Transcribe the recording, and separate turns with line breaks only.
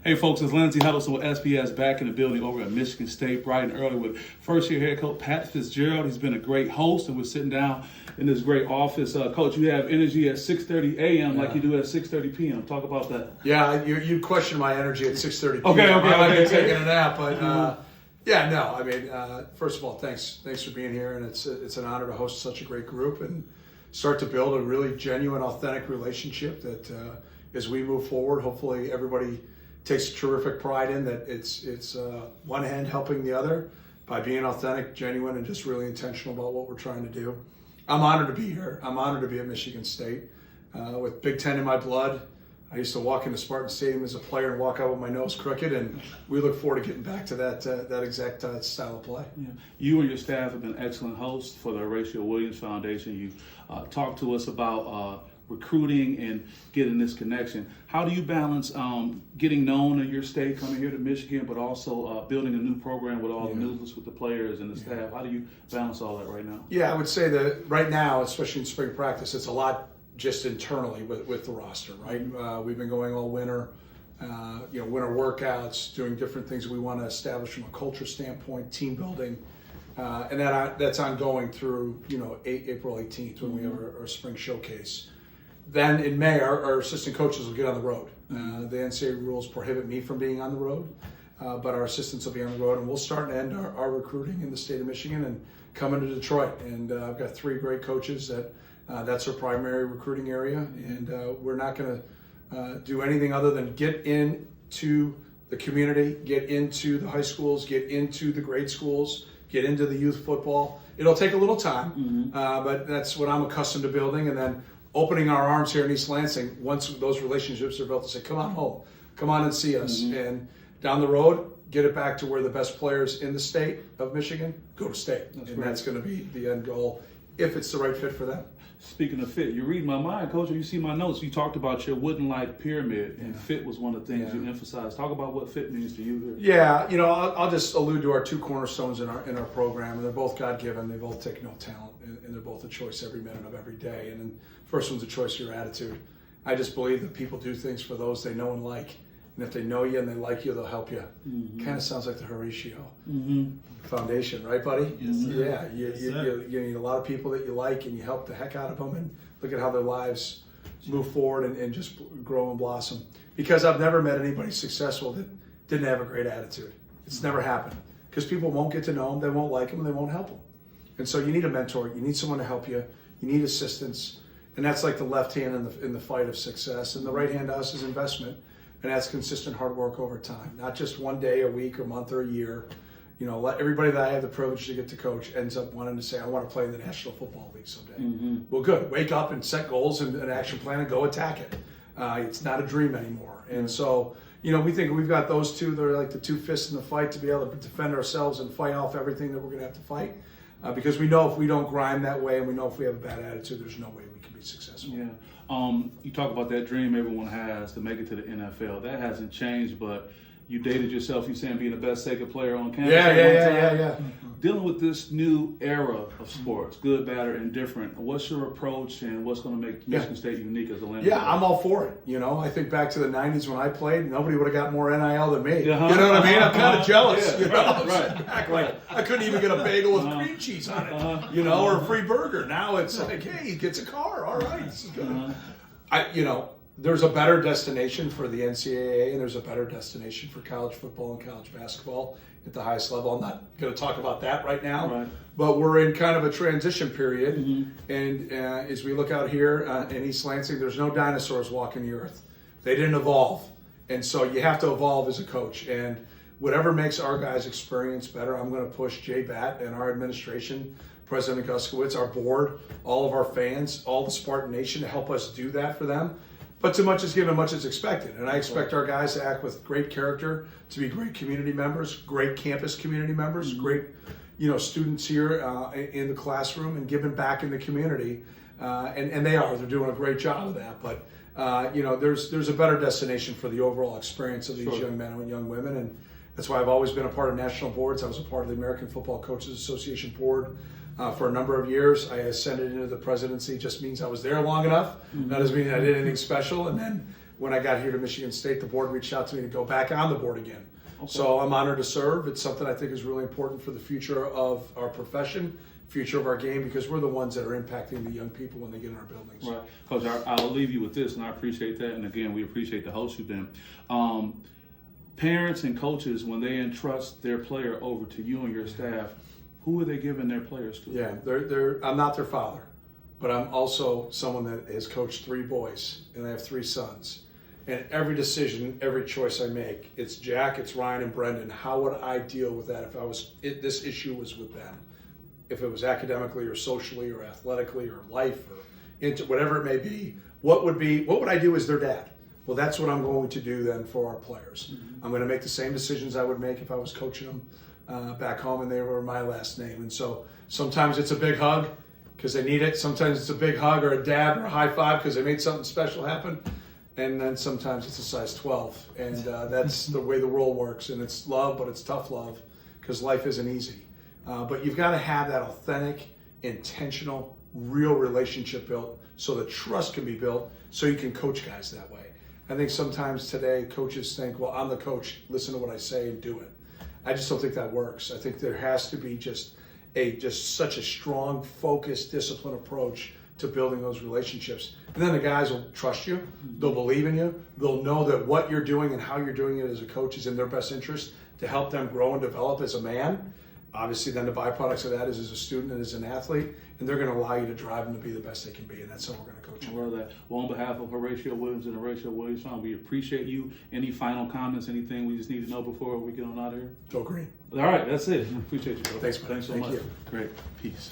Hey folks, it's Lindsey Huddleston with SPS back in the building over at Michigan State, bright and early with first-year head coach Pat Fitzgerald. He's been a great host, and we're sitting down in this great office. Coach, you have energy at 6:30 a.m. like you do at 6:30 p.m. Talk about that.
Yeah, you question my energy at 6:30 p.m.
Okay.
I might be taking a nap, but first of all, thanks for being here, and it's an honor to host such a great group and start to build a really genuine, authentic relationship that as we move forward, hopefully everybody takes terrific pride in that. It's one hand helping the other by being authentic, genuine, and just really intentional about what we're trying to do. I'm honored to be here. I'm honored to be at Michigan State with Big Ten in my blood. I used to walk into Spartan Stadium as a player and walk out with my nose crooked, and we look forward to getting back to that exact style of play.
Yeah. You and your staff have been excellent hosts for the Horatio Williams Foundation. You talked to us about recruiting and getting this connection. How do you balance getting known in your state, coming here to Michigan, but also building a new program with all the news with the players and the staff? How do you balance all that right now?
Yeah, I would say that right now, especially in spring practice, it's a lot just internally with the roster, right? We've been going all winter, winter workouts, doing different things we want to establish from a culture standpoint, team building, and that's ongoing through April 18th when we have our spring showcase. Then in May, our assistant coaches will get on the road. The NCAA rules prohibit me from being on the road, but our assistants will be on the road, and we'll start and end our recruiting in the state of Michigan and come into Detroit. And I've got 3 great coaches that's our primary recruiting area, and we're not going to do anything other than get into the community, get into the high schools, get into the grade schools, get into the youth football. It'll take a little time, but that's what I'm accustomed to building, and then opening our arms here in East Lansing, once those relationships are built, to say, come on home, come on and see us. And down the road, get it back to where the best players in the state of Michigan go to state. That's going to be the end goal, if it's the right fit for them.
Speaking of fit, you read my mind, Coach. You see my notes. You talked about your wooden-like pyramid, and fit was one of the things you emphasized. Talk about what fit means to you here.
Yeah, I'll just allude to our 2 cornerstones in our program, and they're both God-given. They both take no talent, and they're both a choice every minute of every day. And then first one's a choice of your attitude. I just believe that people do things for those they know and like. And if they know you and they like you, they'll help you. Kind of sounds like the Horatio Foundation, right, buddy?
Yes, sir.
Yeah, you need a lot of people that you like, and you help the heck out of them, and look at how their lives move forward and just grow and blossom. Because I've never met anybody successful that didn't have a great attitude. It's never happened. Because people won't get to know them, they won't like them, and they won't help them. And so you need a mentor, you need someone to help you, you need assistance, and that's like the left hand in the fight of success. And the right hand to us is investment. And that's consistent hard work over time, not just one day, a week, or month, or a year. Everybody that I have the privilege to get to coach ends up wanting to say, I want to play in the National Football League someday. Well, good. Wake up and set goals and an action plan and go attack it. It's not a dream anymore. And so, we think we've got those 2. They're like the 2 fists in the fight to be able to defend ourselves and fight off everything that we're going to have to fight. Because we know if we don't grind that way, and we know if we have a bad attitude, there's no way we can be successful.
Yeah. You talk about that dream everyone has to make it to the NFL. That hasn't changed, but you dated yourself. You saying being the best sacred player on campus.
Yeah.
Dealing with this new era of sports, good, bad, or indifferent. What's your approach, and what's going to make Michigan State unique as a land?
Yeah, I'm all for it. I think back to the '90s when I played, nobody would have got more NIL than me. You know what I mean? I'm kind of jealous.
Right.
Back like I couldn't even get a bagel with cream cheese on it, or a free burger. Now it's like, hey, he gets a car. All right, this is good. There's a better destination for the NCAA, and there's a better destination for college football and college basketball at the highest level. I'm not going to talk about that right now, but we're in kind of a transition period. And as we look out here in East Lansing, there's no dinosaurs walking the earth. They didn't evolve. And so you have to evolve as a coach. And whatever makes our guys' experience better, I'm going to push Jay Batt and our administration, President Guskowitz, our board, all of our fans, all the Spartan Nation to help us do that for them. But too much is given, much is expected. And I expect our guys to act with great character, to be great community members, great campus community members, great, students here in the classroom and giving back in the community. And they are. They're doing a great job of that. But, there's a better destination for the overall experience of these young men and young women. And that's why I've always been a part of national boards. I was a part of the American Football Coaches Association board for a number of years. I ascended into the presidency. Just means I was there long enough. That doesn't mean I did anything special. And then when I got here to Michigan State, the board reached out to me to go back on the board again.
Okay.
So I'm honored to serve. It's something I think is really important for the future of our profession, future of our game, because we're the ones that are impacting the young people when they get in our buildings.
Right. Coach, I'll leave you with this, and I appreciate that. And again, we appreciate the host you've been. Parents and coaches, when they entrust their player over to you and your staff, who are they giving their players to?
Yeah, I'm not their father, but I'm also someone that has coached 3 boys, and I have 3 sons. And every decision, every choice I make, it's Jack, it's Ryan, and Brendan. How would I deal with that if this issue was with them? If it was academically or socially or athletically or life or into whatever it may be, what would I do as their dad? Well, that's what I'm going to do then for our players. Mm-hmm. I'm going to make the same decisions I would make if I was coaching them back home and they were my last name. And so sometimes it's a big hug because they need it. Sometimes it's a big hug or a dab or a high five because they made something special happen. And then sometimes it's a size 12. And that's the way the world works. And it's love, but it's tough love because life isn't easy. But you've got to have that authentic, intentional, real relationship built so the trust can be built so you can coach guys that way. I think sometimes today coaches think, well, I'm the coach, listen to what I say and do it. I just don't think that works. I think there has to be just such a strong, focused, disciplined approach to building those relationships. And then the guys will trust you, they'll believe in you, they'll know that what you're doing and how you're doing it as a coach is in their best interest to help them grow and develop as a man. Obviously, then the byproducts of that is as a student and as an athlete, and they're going to allow you to drive them to be the best they can be, and that's how we're going to coach them.
I love that. Well, on behalf of Horatio Williams and Horatio Williams Fund, we appreciate you. Any final comments, anything we just need to know before we get on out of here?
Go green.
All right, that's it. Appreciate you, bro.
Thanks, man.
Thanks so
Thank
much.
you.
Great. Peace.